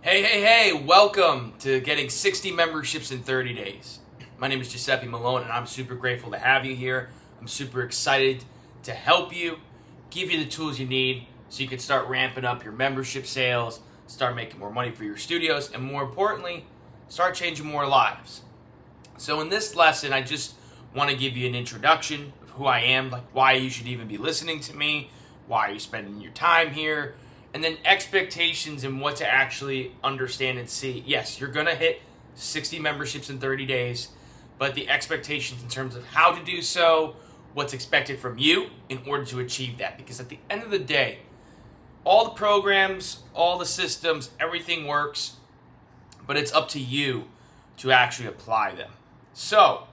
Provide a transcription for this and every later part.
Hey, welcome to getting 60 memberships in 30 days. My name is Giuseppe Malone, and I'm super grateful to have you here. I'm super excited to help you, give you the tools you need so you can start ramping up your membership sales, start making more money for your studios, and more importantly, start changing more lives. So in this lesson, I just want to give you an introduction of who I am, like why you should even be listening to me, why you're spending your time here, and then expectations and what to actually understand and see. Yes, you're going to hit 60 memberships in 30 days, but the expectations in terms of how to do so, what's expected from you in order to achieve that. Because at the end of the day, all the programs, all the systems, everything works, but it's up to you to actually apply them. So,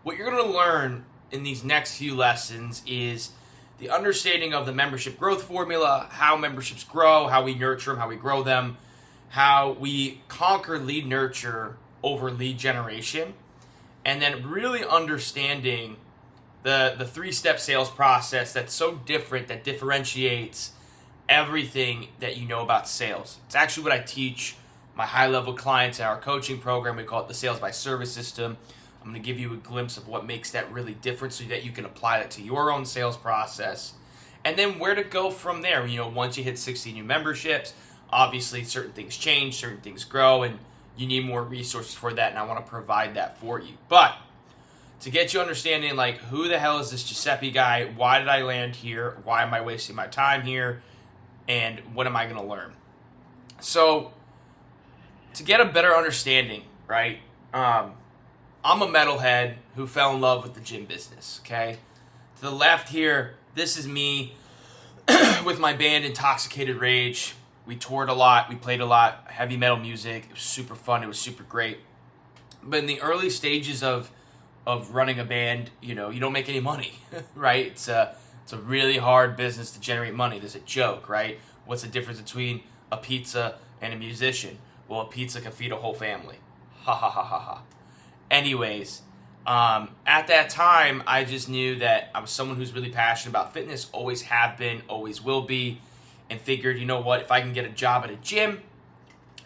what you're going to learn in these next few lessons is the understanding of the membership growth formula, how memberships grow, how we nurture them, how we grow them, how we conquer lead nurture over lead generation, and then really understanding the three-step sales process that's so different, that differentiates everything that you know about sales. It's actually what I teach my high-level clients in our coaching program. We call it the Sales by Service system. I'm going to give you a glimpse of what makes that really different so that you can apply that to your own sales process. And then where to go from there. Once you hit 60 new memberships, obviously certain things change, certain things grow, and you need more resources for that, and I want to provide that for you. But to get you understanding, like, who the hell is this Giuseppe guy? Why did I land here? Why am I wasting my time here? And what am I going to learn? So, to get a better understanding, right? I'm a metalhead who fell in love with the gym business, okay? To the left here, this is me with my band Intoxicated Rage. We toured a lot, we played a lot, heavy metal music. It was super fun, it was super great. But in the early stages of running a band, you don't make any money, right? It's a really hard business to generate money. There's a joke, right? What's the difference between a pizza and a musician? Well, a pizza can feed a whole family. Ha ha ha ha ha. Anyways, at that time, I just knew that I was someone who's really passionate about fitness, always have been, always will be, and figured, you know what, if I can get a job at a gym,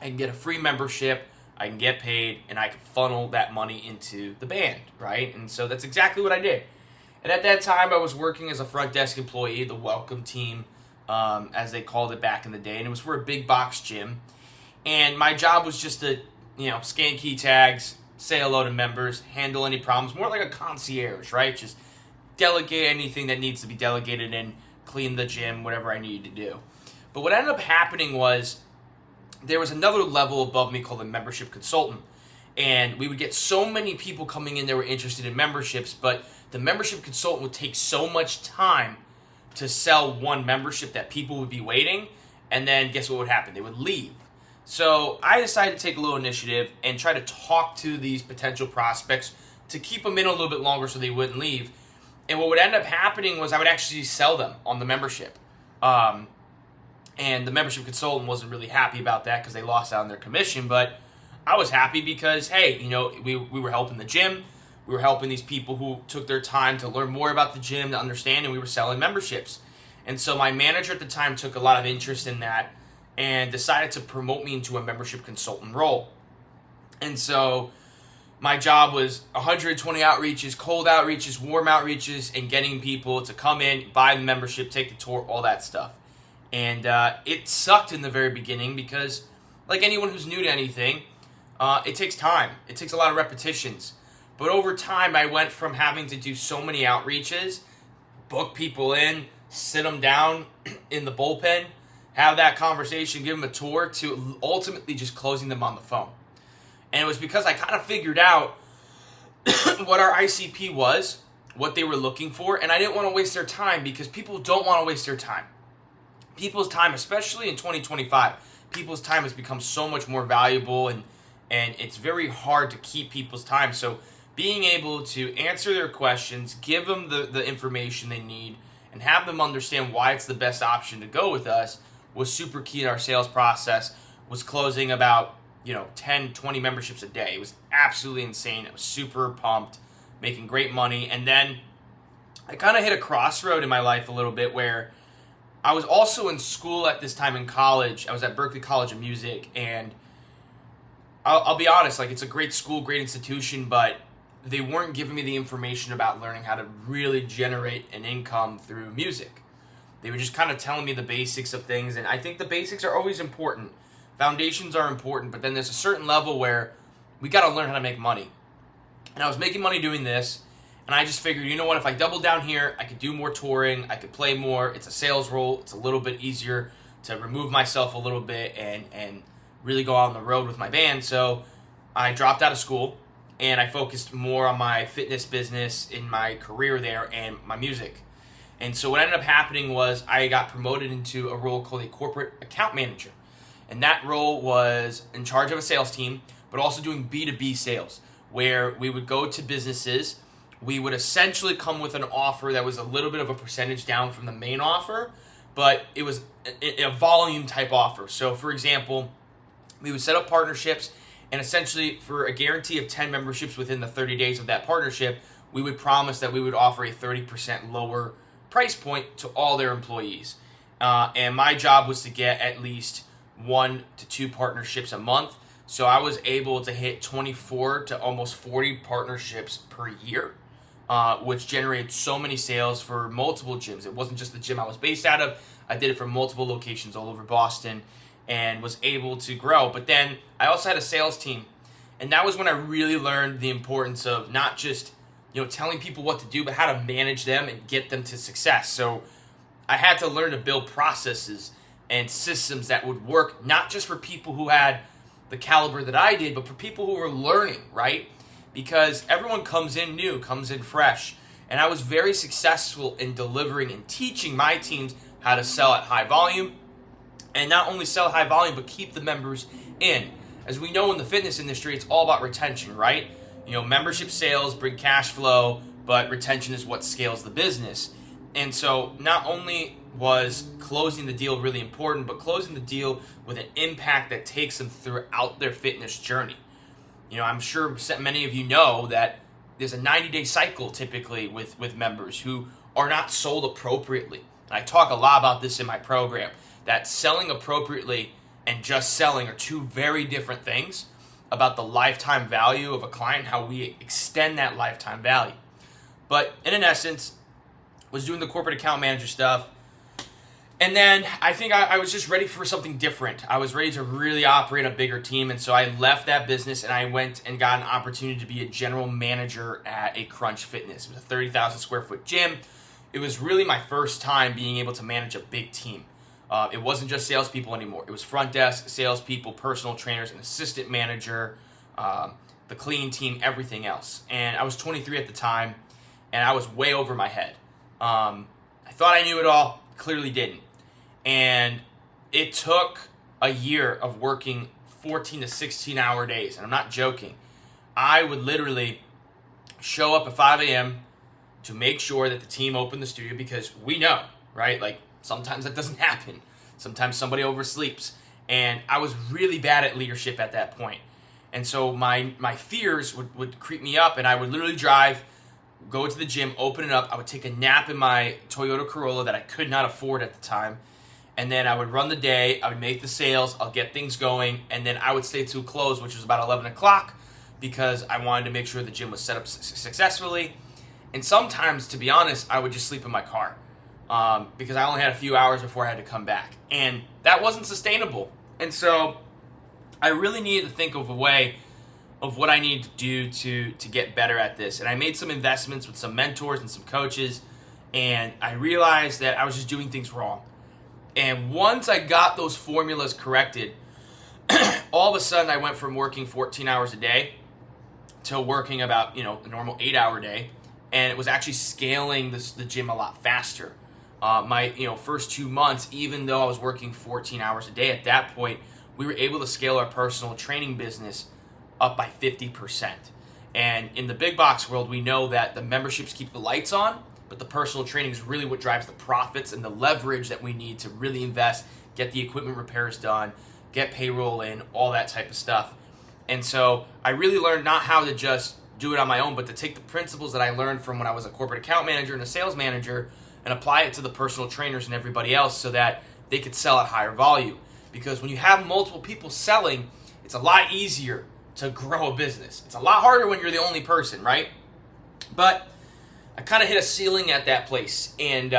I can get a free membership, I can get paid, and I can funnel that money into the band, right? And so that's exactly what I did. And at that time, I was working as a front desk employee, the welcome team, as they called it back in the day, and it was for a big box gym. And my job was just to, scan key tags, say hello to members, handle any problems, more like a concierge, right? Just delegate anything that needs to be delegated and clean the gym, whatever I needed to do. But what ended up happening was there was another level above me called a membership consultant. And we would get so many people coming in that were interested in memberships, but the membership consultant would take so much time to sell one membership that people would be waiting, and then guess what would happen? They would leave. So I decided to take a little initiative and try to talk to these potential prospects to keep them in a little bit longer so they wouldn't leave. And what would end up happening was I would actually sell them on the membership. And the membership consultant wasn't really happy about that because they lost out on their commission. But I was happy because, hey, we were helping the gym. We were helping these people who took their time to learn more about the gym, to understand, and we were selling memberships. And so my manager at the time took a lot of interest in that and decided to promote me into a membership consultant role. And so my job was 120 outreaches, cold outreaches, warm outreaches, and getting people to come in, buy the membership, take the tour, all that stuff. And it sucked in the very beginning because, like anyone who's new to anything, it takes time. It takes a lot of repetitions. But over time, I went from having to do so many outreaches, book people in, sit them down in the bullpen, have that conversation, give them a tour, to ultimately just closing them on the phone. And it was because I kind of figured out what our ICP was, what they were looking for, and I didn't want to waste their time because people don't want to waste their time. People's time, especially in 2025, people's time has become so much more valuable, and it's very hard to keep people's time. So being able to answer their questions, give them the information they need, and have them understand why it's the best option to go with us was super key in our sales process. Was closing about 10, 20 memberships a day. It was absolutely insane. I was super pumped, making great money. And then I kind of hit a crossroad in my life a little bit where I was also in school at this time in college. I was at Berklee College of Music, and I'll be honest, like, it's a great school, great institution, but they weren't giving me the information about learning how to really generate an income through music. They were just kind of telling me the basics of things, and I think the basics are always important. Foundations are important, but then there's a certain level where we got to learn how to make money. And I was making money doing this, and I just figured, you know what, if I double down here, I could do more touring, I could play more, it's a sales role, it's a little bit easier to remove myself a little bit and really go out on the road with my band. So I dropped out of school, and I focused more on my fitness business in my career there and my music. And so what ended up happening was I got promoted into a role called a corporate account manager. And that role was in charge of a sales team, but also doing B2B sales, where we would go to businesses. We would essentially come with an offer that was a little bit of a percentage down from the main offer, but it was a volume type offer. So for example, we would set up partnerships, and essentially for a guarantee of 10 memberships within the 30 days of that partnership, we would promise that we would offer a 30% lower price point to all their employees. And my job was to get at least 1 to 2 partnerships a month. So I was able to hit 24 to almost 40 partnerships per year, which generated so many sales for multiple gyms. It wasn't just the gym I was based out of. I did it for multiple locations all over Boston and was able to grow. But then I also had a sales team. And that was when I really learned the importance of not just telling people what to do, but how to manage them and get them to success. So I had to learn to build processes and systems that would work, not just for people who had the caliber that I did, but for people who were learning, right? Because everyone comes in new, comes in fresh. And I was very successful in delivering and teaching my teams how to sell at high volume, and not only sell at high volume, but keep the members in. As we know in the fitness industry, it's all about retention, right? Membership sales bring cash flow, but retention is what scales the business. And so not only was closing the deal really important, but closing the deal with an impact that takes them throughout their fitness journey. I'm sure many of you know that there's a 90-day cycle typically with members who are not sold appropriately. And I talk a lot about this in my program, that selling appropriately and just selling are two very different things about the lifetime value of a client, how we extend that lifetime value. But in essence, was doing the corporate account manager stuff. And then I think I was just ready for something different. I was ready to really operate a bigger team. And so I left that business and I went and got an opportunity to be a general manager at a Crunch Fitness. It was a 30,000 square foot gym. It was really my first time being able to manage a big team. It wasn't just salespeople anymore. It was front desk, salespeople, personal trainers, an assistant manager, the cleaning team, everything else. And I was 23 at the time, and I was way over my head. I thought I knew it all, clearly didn't. And it took a year of working 14 to 16-hour days, and I'm not joking. I would literally show up at 5 a.m. to make sure that the team opened the studio, because we know, right? Like, sometimes that doesn't happen. Sometimes somebody oversleeps. And I was really bad at leadership at that point. And so my fears would creep me up, and I would literally drive, go to the gym, open it up. I would take a nap in my Toyota Corolla that I could not afford at the time. And then I would run the day, I would make the sales, I'll get things going, and then I would stay till close, which was about 11 o'clock, because I wanted to make sure the gym was set up successfully. And sometimes, to be honest, I would just sleep in my car. Because I only had a few hours before I had to come back. And that wasn't sustainable. And so I really needed to think of a way of what I needed to do to get better at this. And I made some investments with some mentors and some coaches, and I realized that I was just doing things wrong. And once I got those formulas corrected, all of a sudden I went from working 14 hours a day to working about, a normal 8-hour day. And it was actually scaling the gym a lot faster. My first 2 months, even though I was working 14 hours a day, at that point, we were able to scale our personal training business up by 50%. And in the big box world, we know that the memberships keep the lights on, but the personal training is really what drives the profits and the leverage that we need to really invest, get the equipment repairs done, get payroll in, all that type of stuff. And so I really learned not how to just do it on my own, but to take the principles that I learned from when I was a corporate account manager and a sales manager and and apply it to the personal trainers and everybody else so that they could sell at higher volume. Because when you have multiple people selling, it's a lot easier to grow a business. It's a lot harder when you're the only person, right? But I kind of hit a ceiling at that place, and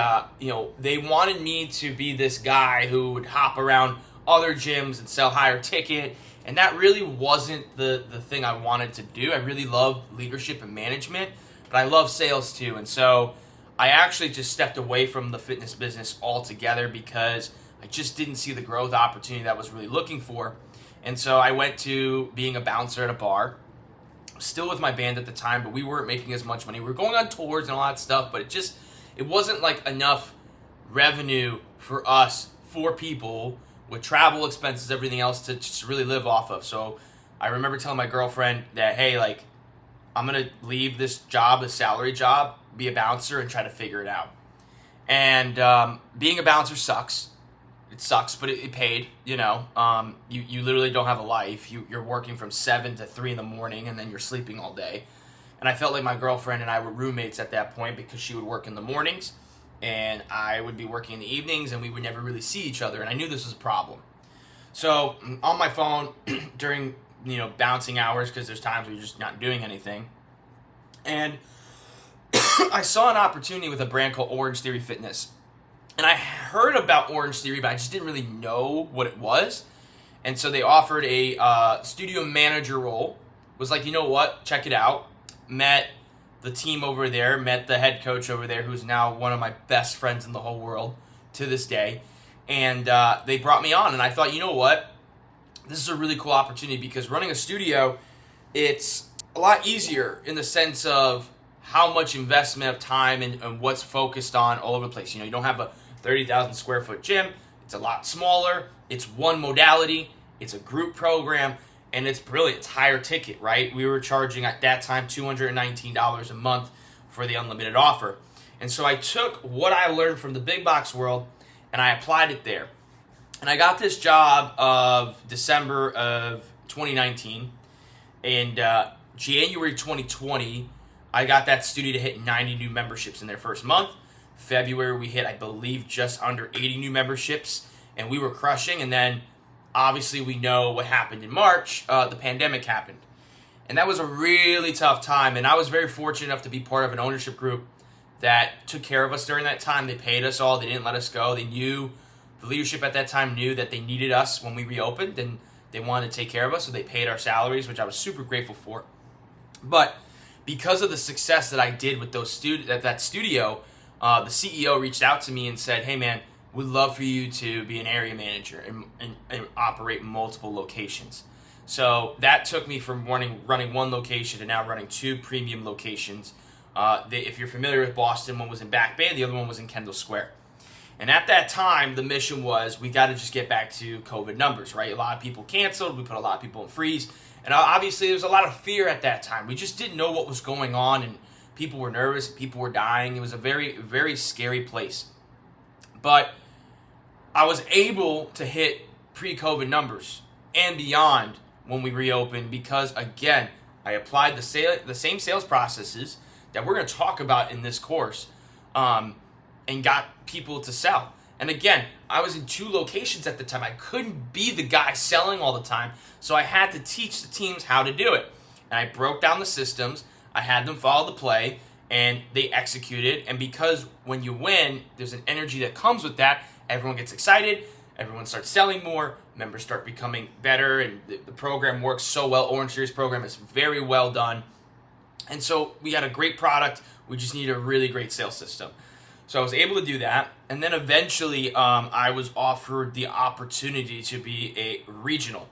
they wanted me to be this guy who would hop around other gyms and sell higher ticket, and that really wasn't the thing I wanted to do. I really love leadership and management, but I love sales too, and so I actually just stepped away from the fitness business altogether because I just didn't see the growth opportunity that I was really looking for. And so I went to being a bouncer at a bar, still with my band at the time, but we weren't making as much money. We were going on tours and all that stuff, but it wasn't like enough revenue for us, 4 people, with travel expenses, everything else to just really live off of. So I remember telling my girlfriend that, hey, like, I'm going to leave this job, a salary job, be a bouncer, and try to figure it out. And being a bouncer sucks. It sucks, but it paid, you literally don't have a life. You're working from 7 to 3 in the morning, and then you're sleeping all day. And I felt like my girlfriend and I were roommates at that point because she would work in the mornings, and I would be working in the evenings, and we would never really see each other, and I knew this was a problem. So on my phone during, bouncing hours, because there's times where you're just not doing anything, and I saw an opportunity with a brand called Orange Theory Fitness. And I heard about Orange Theory, but I just didn't really know what it was. And so they offered a studio manager role. Was like, you know what? Check it out. Met the team over there. Met the head coach over there, who's now one of my best friends in the whole world to this day. And they brought me on. And I thought, you know what? This is a really cool opportunity because running a studio, it's a lot easier in the sense of how much investment of time and what's focused on all over the place. You don't have a 30,000 square foot gym. It's a lot smaller. It's one modality. It's a group program, and it's brilliant. It's higher ticket, right? We were charging at that time $219 a month for the unlimited offer. And so I took what I learned from the big box world and I applied it there. And I got this job of December of 2019. And January 2020, I got that studio to hit 90 new memberships in their first month. February, we hit, I believe, just under 80 new memberships, and we were crushing. And then, obviously, we know what happened in March. The pandemic happened. And that was a really tough time. And I was very fortunate enough to be part of an ownership group that took care of us during that time. They paid us all. They didn't let us go. The leadership at that time knew that they needed us when we reopened, and they wanted to take care of us, so they paid our salaries, which I was super grateful for. But because of the success that I did with that studio, the CEO reached out to me and said, hey man, we'd love for you to be an area manager and operate multiple locations. So that took me from running one location to now running 2 premium locations. If you're familiar with Boston, one was in Back Bay, the other one was in Kendall Square. And at that time, the mission was we got to just get back to COVID numbers, right? A lot of people canceled. We put a lot of people in freeze. And obviously, there was a lot of fear at that time. We just didn't know what was going on, and people were nervous. People were dying. It was a very, very scary place. But I was able to hit pre-COVID numbers and beyond when we reopened because, again, I applied the same sales processes that we're going to talk about in this course and got people to sell. And again, I was in 2 locations at the time. I couldn't be the guy selling all the time, so I had to teach the teams how to do it. And I broke down the systems. I had them follow the play, and they executed. And because when you win, there's an energy that comes with that. Everyone gets excited. Everyone starts selling more. Members start becoming better, and the program works so well. Orange Series program is very well done. And so we had a great product. We just need a really great sales system. So I was able to do that. And then eventually I was offered the opportunity to be a regional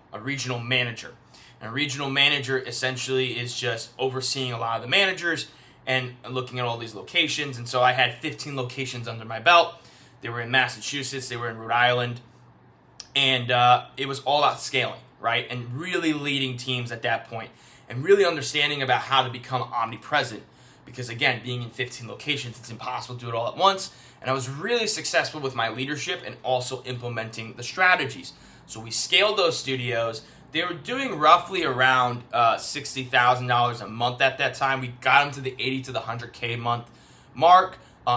manager. And a regional manager essentially is just overseeing a lot of the managers and looking at all these locations. And so I had 15 locations under my belt. They were in Massachusetts. They were in Rhode Island. And it was all about scaling, right? And really leading teams at that point. And really understanding about how to become omnipresent. Because again, being in 15 locations, it's impossible to do it all at once. And I was really successful with my leadership and also implementing the strategies. So we scaled those studios. They were doing roughly around $60,000 a month at that time. We got them to the 80 to the 100K a month mark.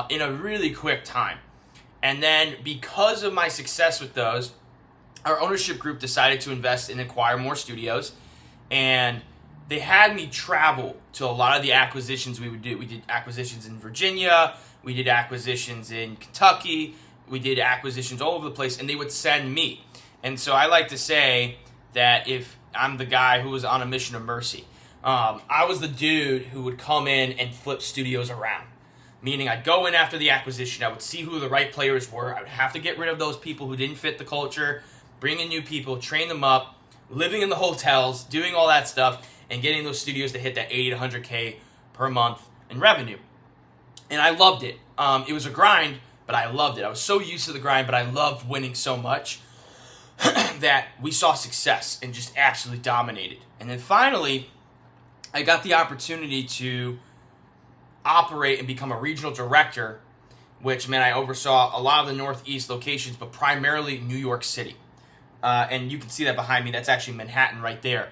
in a really quick time. And then because of my success with those, our ownership group decided to invest and acquire more studios, and they had me travel to a lot of the acquisitions we would do. We did acquisitions in Virginia, we did acquisitions in Kentucky, we did acquisitions all over the place, and they would send me. And so I like to say that if I'm the guy who was on a mission of mercy, I was the dude who would come in and flip studios around. Meaning I'd go in after the acquisition, I would see who the right players were, I would have to get rid of those people who didn't fit the culture, bring in new people, train them up, living in the hotels, doing all that stuff, and getting those studios to hit that 80 to 100K per month in revenue. And I loved it. It was a grind, but I loved it. I was so used to the grind, but I loved winning so much that we saw success and just absolutely dominated. And then finally, I got the opportunity to operate and become a regional director, which meant I oversaw a lot of the Northeast locations, but primarily New York City. And you can see that behind me. That's actually Manhattan right there.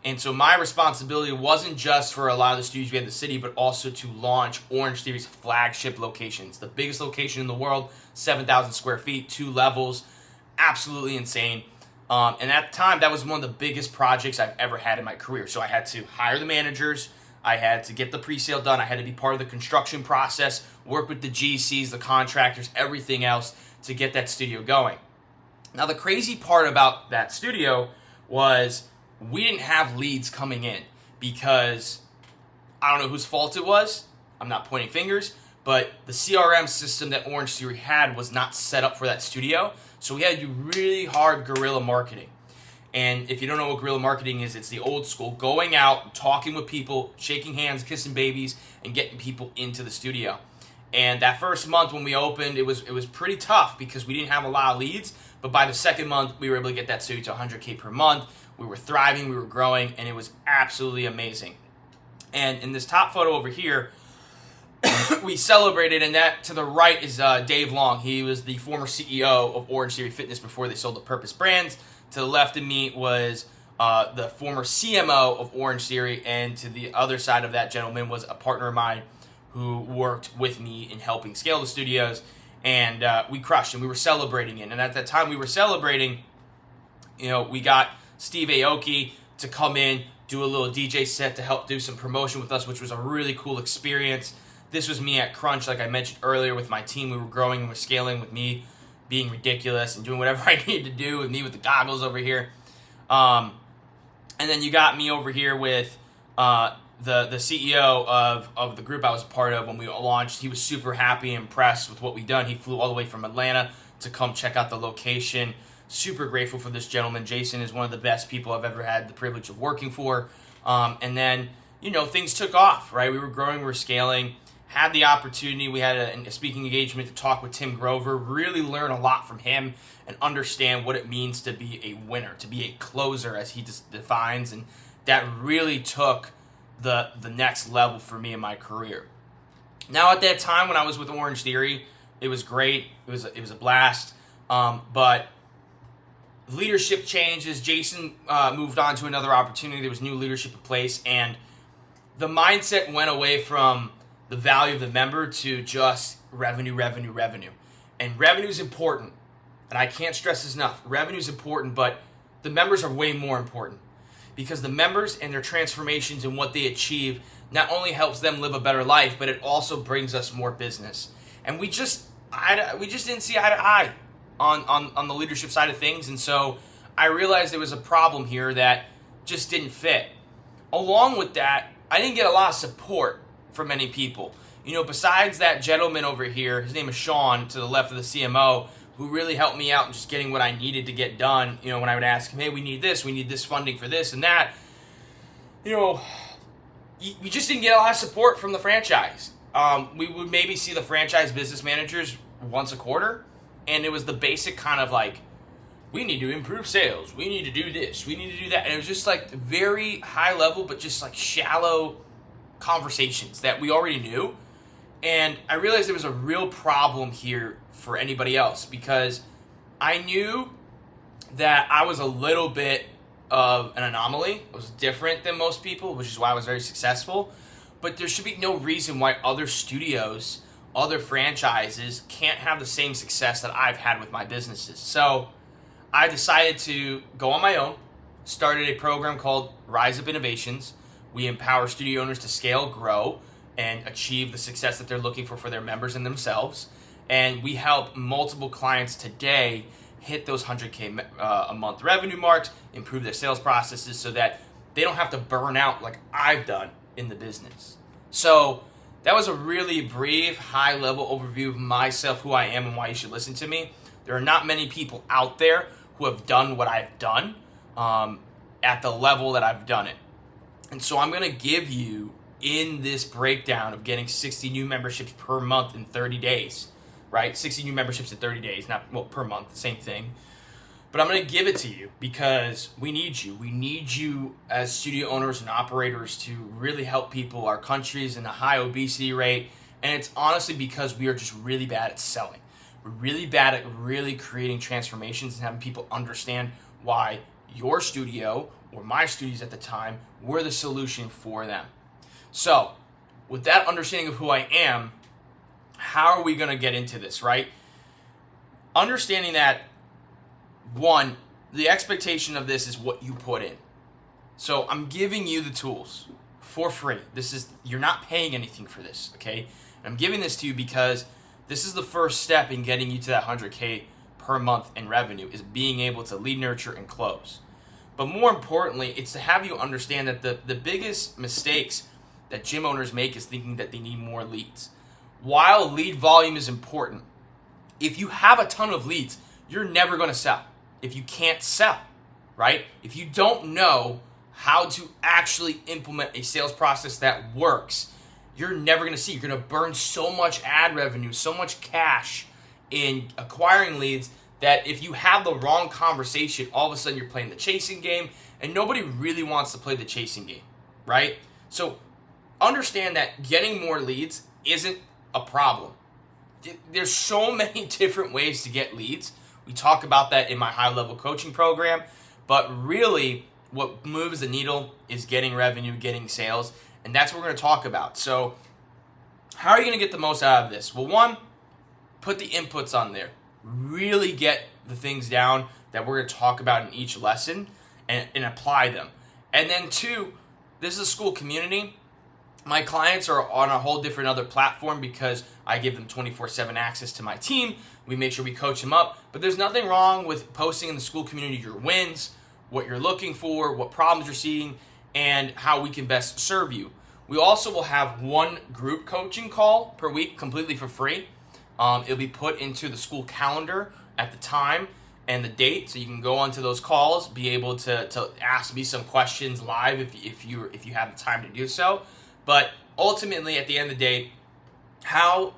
And so my responsibility wasn't just for a lot of the studios we had in the city, but also to launch Orange Theory's flagship locations. The biggest location in the world, 7,000 square feet, 2 levels, absolutely insane. And at the time, that was one of the biggest projects I've ever had in my career. So I had to hire the managers, I had to get the pre-sale done, I had to be part of the construction process, work with the GCs, the contractors, everything else to get that studio going. Now, the crazy part about that studio was we didn't have leads coming in because I don't know whose fault it was. I'm not pointing fingers, but the CRM system that Orange Theory had was not set up for that studio. So we had to do really hard guerrilla marketing. And if you don't know what guerrilla marketing is, it's the old school, going out, talking with people, shaking hands, kissing babies, and getting people into the studio. And that first month when we opened, it was pretty tough because we didn't have a lot of leads. But by the second month, we were able to get that studio to 100K per month. We were thriving, we were growing, and it was absolutely amazing. And in this top photo over here, we celebrated, and that to the right is Dave Long. He was the former CEO of Orange Theory Fitness before they sold the Purpose Brands. To the left of me was the former CMO of Orange Theory, and to the other side of that gentleman was a partner of mine who worked with me in helping scale the studios, and we crushed, and we were celebrating it. And at that time we were celebrating, we got Steve Aoki to come in, do a little DJ set to help do some promotion with us, which was a really cool experience. This was me at Crunch, like I mentioned earlier, with my team. We were growing and we're scaling with me being ridiculous and doing whatever I needed to do, with me with the goggles over here. And then you got me over here with the CEO of the group I was a part of when we launched. He was super happy and impressed with what we'd done. He flew all the way from Atlanta to come check out the location. Super grateful for this gentleman. Jason is one of the best people I've ever had the privilege of working for. And then, things took off, right? We were growing, we were scaling. Had the opportunity, we had a speaking engagement to talk with Tim Grover, really learn a lot from him and understand what it means to be a winner, to be a closer as he defines, and that really took the next level for me in my career. Now at that time when I was with Orange Theory, it was great, it was a blast, but leadership changes, Jason moved on to another opportunity, there was new leadership in place, and the mindset went away from the value of the member to just revenue. And revenue is important. And I can't stress this enough. Revenue is important, but the members are way more important. Because the members and their transformations and what they achieve not only helps them live a better life, but it also brings us more business. And we just didn't see eye to eye on the leadership side of things. And so I realized there was a problem here that just didn't fit. Along with that, I didn't get a lot of support for many people. Besides that gentleman over here, his name is Sean, to the left of the CMO, who really helped me out in just getting what I needed to get done. When I would ask him, hey, we need this funding for this and that. We just didn't get a lot of support from the franchise. We would maybe see the franchise business managers once a quarter, and it was the basic kind of like, we need to improve sales, we need to do this, we need to do that. And it was just like very high level, but just like shallow conversations that we already knew. And I realized there was a real problem here for anybody else, because I knew that I was a little bit of an anomaly. I was different than most people, which is why I was very successful. But there should be no reason why other studios other franchises can't have the same success that I've had with my businesses. So I decided to go on my own, started a program called Rise Up Innovations. We empower studio owners to scale, grow, and achieve the success that they're looking for their members and themselves. And we help multiple clients today hit those 100K a month revenue marks, improve their sales processes so that they don't have to burn out like I've done in the business. So that was a really brief, high-level overview of myself, who I am, and why you should listen to me. There are not many people out there who have done what I've done at the level that I've done it. And so I'm going to give you, in this breakdown of getting 60 new memberships per month in 30 days, right? 60 new memberships in 30 days, per month, same thing. But I'm going to give it to you because we need you. We need you as studio owners and operators to really help people. Our country is in a high obesity rate, and it's honestly because we are just really bad at selling. We're really bad at really creating transformations and having people understand why your studio, or my studios at the time, were the solution for them. So, with that understanding of who I am, how are we going to get into this, right? Understanding that, one, the expectation of this is what you put in. So I'm giving you the tools for free. You're not paying anything for this, okay? And I'm giving this to you because this is the first step in getting you to that 100K per month in revenue, is being able to lead, nurture, and close. But more importantly, it's to have you understand that the biggest mistakes that gym owners make is thinking that they need more leads. While lead volume is important, if you have a ton of leads, you're never going to sell. If you can't sell, right? If you don't know how to actually implement a sales process that works, you're never going to see. You're going to burn so much ad revenue, so much cash in acquiring leads, that if you have the wrong conversation, all of a sudden you're playing the chasing game, and nobody really wants to play the chasing game, right? So understand that getting more leads isn't a problem. There's so many different ways to get leads. We talk about that in my high-level coaching program, but really what moves the needle is getting revenue, getting sales, and that's what we're going to talk about. So how are you going to get the most out of this? Well, one, put the inputs on there. Really get the things down that we're going to talk about in each lesson and apply them. And then two, this is a school community. My clients are on a whole different other platform because I give them 24/7 access to my team. We make sure we coach them up. But there's nothing wrong with posting in the school community your wins, what you're looking for, what problems you're seeing, and how we can best serve you. We also will have one group coaching call per week completely for free. It'll be put into the school calendar at the time and the date, so you can go onto those calls, be able to ask me some questions live if you have the time to do so. But ultimately, at the end of the day, how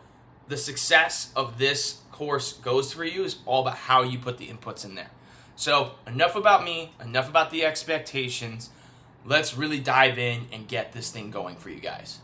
the success of this course goes for you is all about how you put the inputs in there. So enough about me, enough about the expectations. Let's really dive in and get this thing going for you guys.